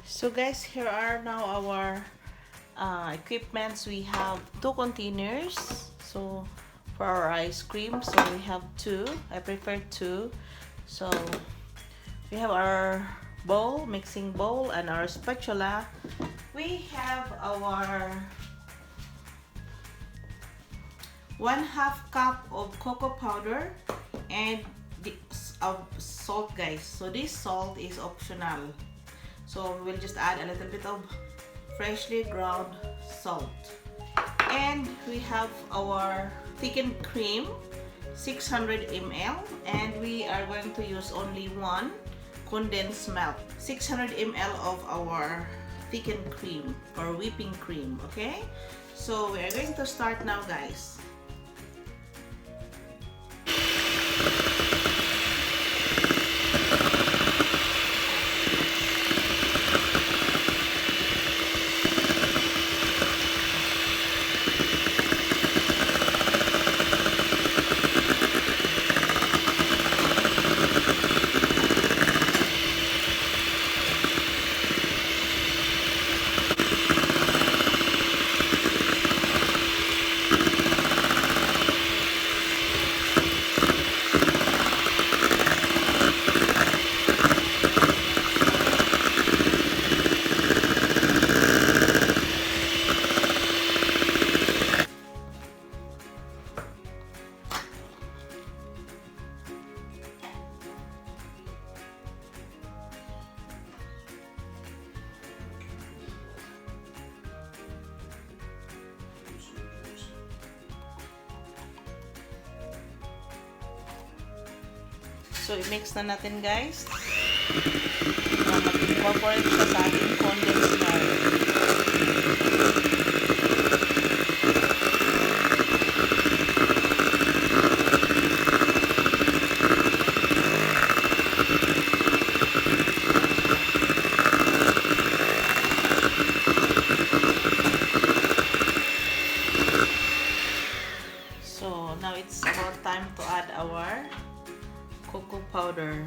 So guys, here are now our equipments. We have 2 containers. So for our ice cream, so we have 2. I prefer 2. So we have our bowl, mixing bowl, and our spatula. We have our 1/2 cup of cocoa powder and of salt, guys. So this salt is optional. So we'll just add a little bit of freshly ground salt. And we have our thickened cream, 600 ml, and we are going to use only 1 condensed milk, 600 ml of our thickened cream or whipping cream. Okay, so we are going to start now, guys. So, i-mix na natin, guys. Mag-incorporate siya sa ating condensed milk. So, now it's about time to add our cocoa powder,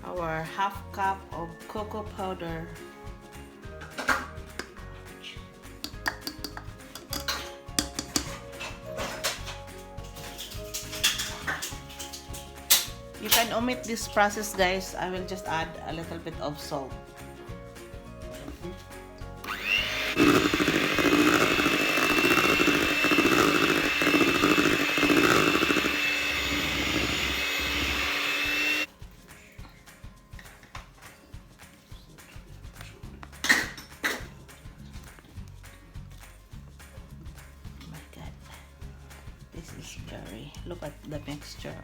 our 1/2 cup of cocoa powder. You can omit this process, guys. I will just add a little bit of salt. Look at the mixture.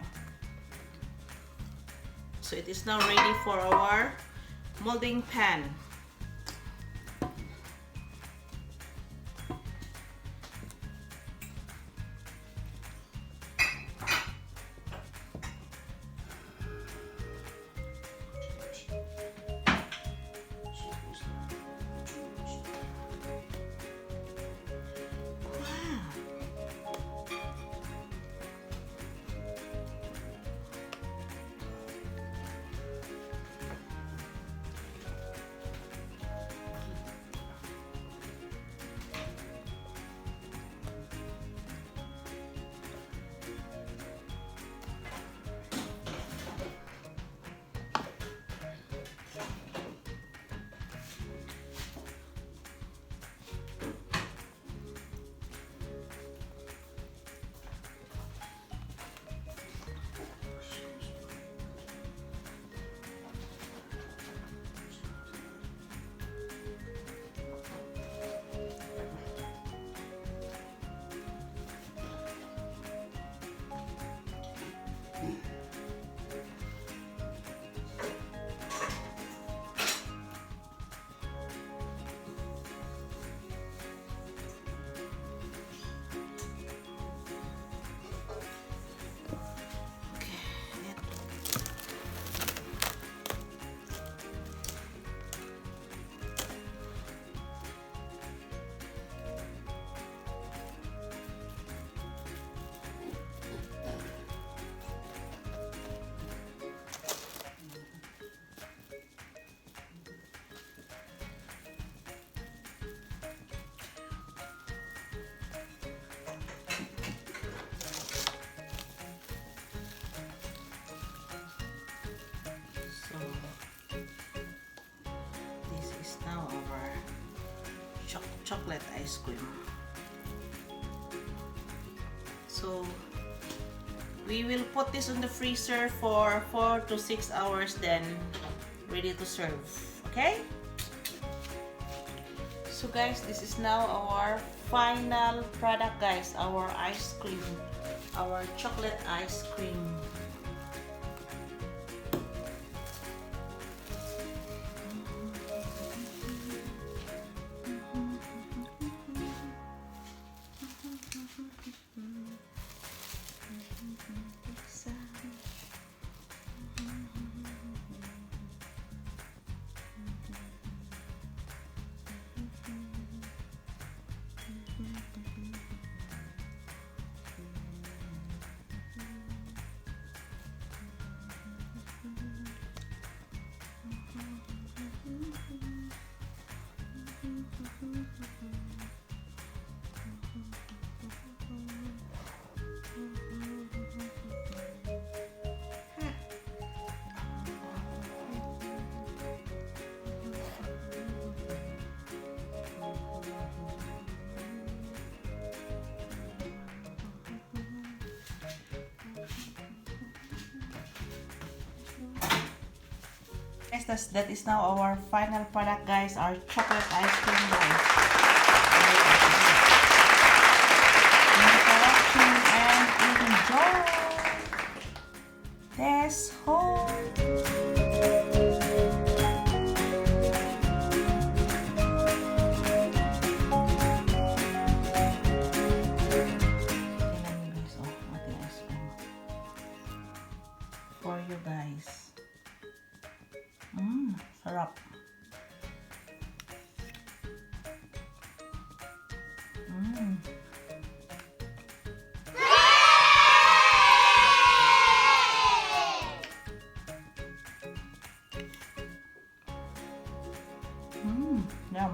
So it is now ready for our molding pan. chocolate ice cream. So we will put this in the freezer for 4 to 6 hours, then ready to serve. Okay? So guys, this is now our final product, guys. Our ice cream, our chocolate ice cream. Yes, that is now our final product, guys. Our chocolate ice cream, guys. Thank you for watching and enjoy this home. For you guys. Sarap. Yum.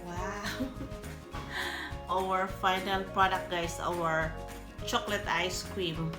Wow. Our final product, guys, our chocolate ice cream.